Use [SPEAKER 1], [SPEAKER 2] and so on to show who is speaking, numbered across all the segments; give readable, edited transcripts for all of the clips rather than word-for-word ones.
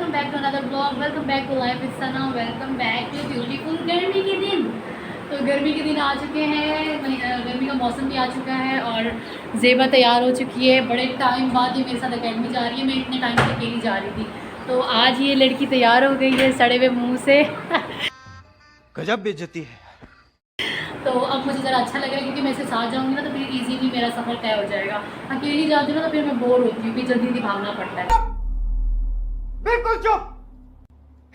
[SPEAKER 1] Welcome back to another blog, welcome back to life with Sana, welcome back to beautiful गर्मी के दिन। तो गर्मी के दिन आ चुके हैं, गर्मी का मौसम भी आ चुका है और ज़ेबा तैयार हो चुकी है। बड़े टाइम बाद ये मेरे साथ अकेडमी जा रही है, मैं इतने टाइम से अकेली जा रही थी। तो आज ये लड़की तैयार हो गई है सड़े हुए मुँह से
[SPEAKER 2] गजब बेइज्जती है।
[SPEAKER 1] तो अब मुझे ज़रा अच्छा लग रहा है क्योंकि मैं इसके साथ जाऊँगी ना तो फिर इजीली मेरा सफ़र तय हो जाएगा। अकेली जाती हूँ ना तो फिर मैं बोर होती हूँ, फिर जल्दी जल्दी भागना पड़ता है।
[SPEAKER 2] बिल्कुल चुप।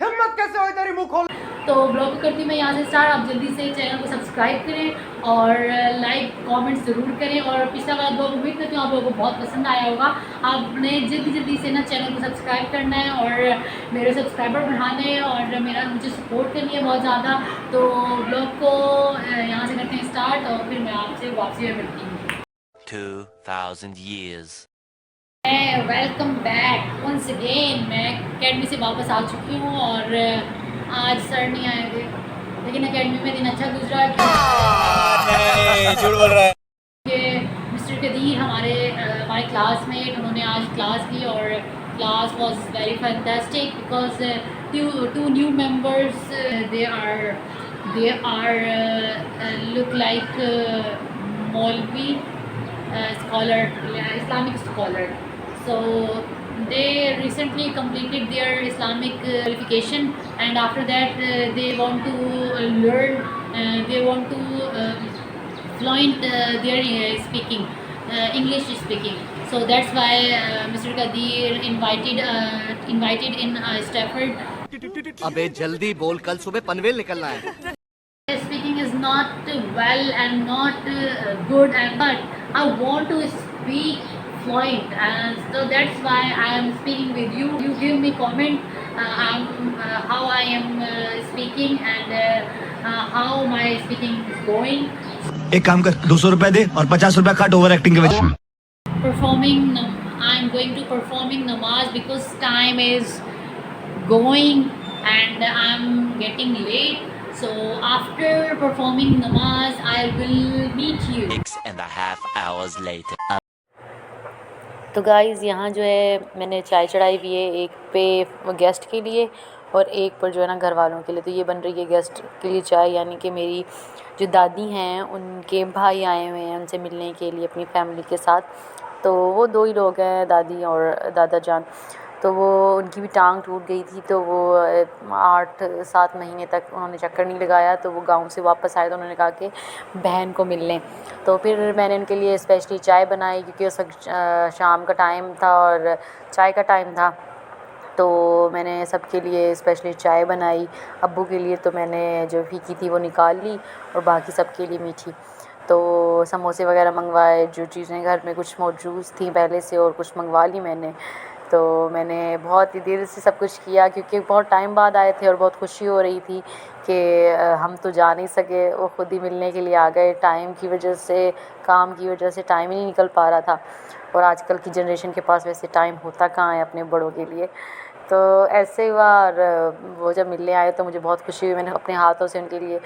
[SPEAKER 2] हिम्मत कैसे हुई तेरी मुंह खोल।
[SPEAKER 1] तो ब्लॉग करती मैं यहाँ से स्टार्ट। आप जल्दी से चैनल को सब्सक्राइब करें और लाइक कमेंट ज़रूर करें। और पिछला वाला ब्लॉग उम्मीद करती हूँ आप लोगों को बहुत पसंद आया होगा। आपने जल्दी से ना चैनल को सब्सक्राइब करना है और मेरे सब्सक्राइबर बढ़ाने हैं और मुझे सपोर्ट करनी है बहुत ज़्यादा। तो ब्लॉग को यहाँ से करते हैं स्टार्ट और फिर मैं आपसे वापसी में मिलती हूँ।
[SPEAKER 3] 2000 years
[SPEAKER 1] welcome back once again. मैं अकेडमी से वापस आ चुकी हूँ और आज सर नहीं आए थे, लेकिन अकेडमी में दिन अच्छा गुजरा।
[SPEAKER 2] झूठ बोल रहा है।
[SPEAKER 1] कि मिस्टर कदीर हमारे क्लासमेट, उन्होंने आज क्लास की और class was very fantastic because two new members they are look like maulvi scholar, Islamic scholar. So they recently completed their Islamic qualification, and after that they want to learn. They want to fluent their speaking, English speaking. So that's why Mr. Kadir invited in Stafford.
[SPEAKER 2] अबे जल्दी बोल, कल सुबह पनवेल निकलना है।
[SPEAKER 1] Speaking is not well and not good, but I want to speak fluent, and so that's why I am speaking with you. You give me comment how I am speaking and how my speaking is going.
[SPEAKER 4] एक काम कर, 200 रुपए दे और 50 रुपए काट over acting के वजह।
[SPEAKER 1] I am going to performing namaz because time is going and I am getting late. So after performing namaz, I will meet you.
[SPEAKER 3] 6.5 hours later.
[SPEAKER 5] तो गाइज़ यहाँ जो है मैंने चाय चढ़ाई हुई है, एक पे गेस्ट के लिए और एक पर जो है ना घर वालों के लिए। तो ये बन रही है गेस्ट के लिए चाय, यानी कि मेरी जो दादी हैं उनके भाई आए हुए हैं उनसे मिलने के लिए अपनी फैमिली के साथ। तो वो दो ही लोग हैं, दादी और दादा जान। तो वो उनकी भी टांग टूट गई थी, तो वो 8-7 महीने तक उन्होंने चक्कर नहीं लगाया। तो वो गांव से वापस आए तो उन्होंने कहा कि बहन को मिल लें। तो फिर मैंने उनके लिए स्पेशली चाय बनाई क्योंकि उस वक्त शाम का टाइम था और चाय का टाइम था। तो मैंने सबके लिए स्पेशली चाय बनाई। अब्बू के लिए तो मैंने जो फीकी थी वो निकाल ली और बाकी सबके लिए मीठी। तो समोसे वगैरह मंगवाए, जो चीज़ें घर में कुछ मौजूद थी पहले से और कुछ मंगवा ली मैंने। तो मैंने बहुत ही दिल से सब कुछ किया क्योंकि बहुत टाइम बाद आए थे और बहुत खुशी हो रही थी कि हम तो जा नहीं सके, वो ख़ुद ही मिलने के लिए आ गए। टाइम की वजह से, काम की वजह से टाइम ही नहीं निकल पा रहा था और आजकल की जनरेशन के पास वैसे टाइम होता कहाँ है अपने बड़ों के लिए। तो ऐसे हुआ और वो जब मिलने आए तो मुझे बहुत खुशी हुई। मैंने अपने हाथों से उनके लिए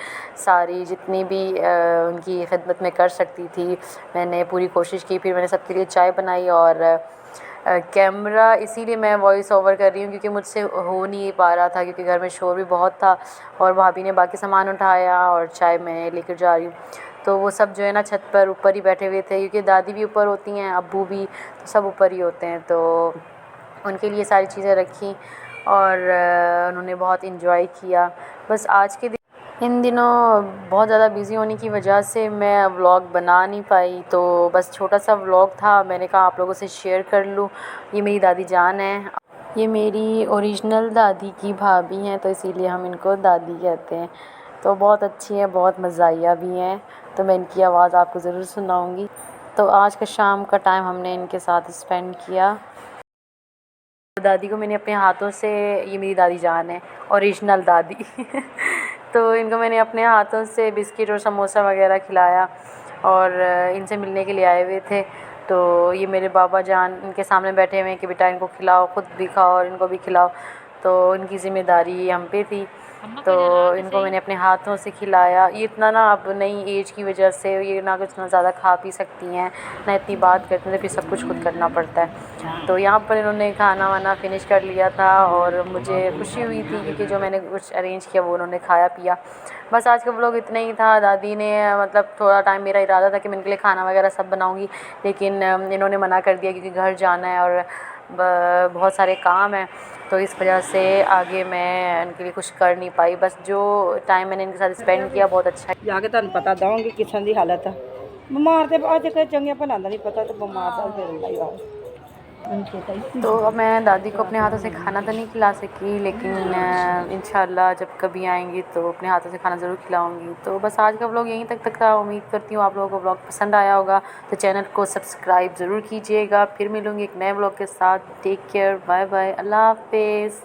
[SPEAKER 5] सारी जितनी भी उनकी खिदमत में कर सकती थी मैंने पूरी कोशिश की। फिर मैंने सबके लिए चाय बनाई और कैमरा इसीलिए मैं वॉइस ओवर कर रही हूँ क्योंकि मुझसे हो नहीं पा रहा था क्योंकि घर में शोर भी बहुत था और भाभी ने बाकी सामान उठाया और चाय मैं लेकर जा रही हूँ। तो वो सब जो है ना छत पर ऊपर ही बैठे हुए थे क्योंकि दादी भी ऊपर होती हैं, अब्बू भी, तो सब ऊपर ही होते हैं। तो उनके लिए सारी चीज़ें रखी और उन्होंने बहुत इन्जॉय किया। बस आज के इन दिनों बहुत ज़्यादा बिज़ी होने की वजह से मैं व्लॉग बना नहीं पाई, तो बस छोटा सा व्लॉग था, मैंने कहा आप लोगों से शेयर कर लूँ। ये मेरी दादी जान है, ये मेरी ओरिजिनल दादी की भाभी हैं, तो इसीलिए हम इनको दादी कहते हैं। तो बहुत अच्छी हैं, बहुत मज़ाहिया भी हैं, तो मैं इनकी आवाज़ आपको ज़रूर सुनाऊँगी। तो आज का शाम का टाइम हमने इनके साथ स्पेंड किया। दादी को मैंने अपने हाथों से, ये मेरी दादी जान है, ओरिजिनल दादी तो इनको मैंने अपने हाथों से बिस्किट और समोसा वगैरह खिलाया और इनसे मिलने के लिए आए हुए थे। तो ये मेरे बाबा जान इनके सामने बैठे हुए हैं कि बेटा इनको खिलाओ, ख़ुद भी खाओ और इनको भी खिलाओ। तो इनकी ज़िम्मेदारी हम पे थी तो इनको मैंने अपने हाथों से खिलाया। ये इतना ना अब नई एज की वजह से ये ना कुछ ना ज़्यादा खा पी सकती हैं ना इतनी बात करते हैं, फिर सब कुछ खुद करना पड़ता है। तो यहाँ पर इन्होंने खाना वाना फिनिश कर लिया था और मुझे खुशी हुई थी क्योंकि जो मैंने कुछ अरेंज किया वो उन्होंने खाया पिया। बस आज का व्लॉग इतना ही था। दादी ने मतलब थोड़ा टाइम, मेरा इरादा था कि मैं इनके लिए खाना वगैरह सब बनाऊँगी, लेकिन इन्होंने मना कर दिया क्योंकि घर जाना है और बहुत सारे काम हैं, तो इस वजह से आगे मैं इनके लिए कुछ कर नहीं पाई। बस जो टाइम मैंने इनके साथ स्पेंड किया बहुत अच्छा है।
[SPEAKER 6] ਜਾ ਕੇ ਤੁਹਾਨੂੰ ਪਤਾ ਦਵਾਂਗੀ ਕਿਸਨ ਦੀ ਹਾਲਤ ਆ। ਬਿਮਾਰ ਤੇ ਅੱਜ ਕੱਲ੍ਹ ਚੰਗੇ ਭਲਾਂ ਦਾ ਨਹੀਂ ਪਤਾ ਤੇ ਬਿਮਾਰ ਦਾ ਫਿਰ ਹੁੰਦਾ ਹੀ ਆ।
[SPEAKER 5] तो अब मैं दादी को अपने हाथों से खाना तो नहीं खिला सकी, लेकिन इंशाल्लाह जब कभी आएंगी तो अपने हाथों से खाना ज़रूर खिलाऊंगी। तो बस आज का व्लॉग यहीं तक था। उम्मीद करती हूँ आप लोगों को व्लॉग पसंद आया होगा, तो चैनल को सब्सक्राइब ज़रूर कीजिएगा। फिर मिलूँगी एक नए व्लॉग के साथ। टेक केयर, बाय बाय, अल्लाह हाफिज़।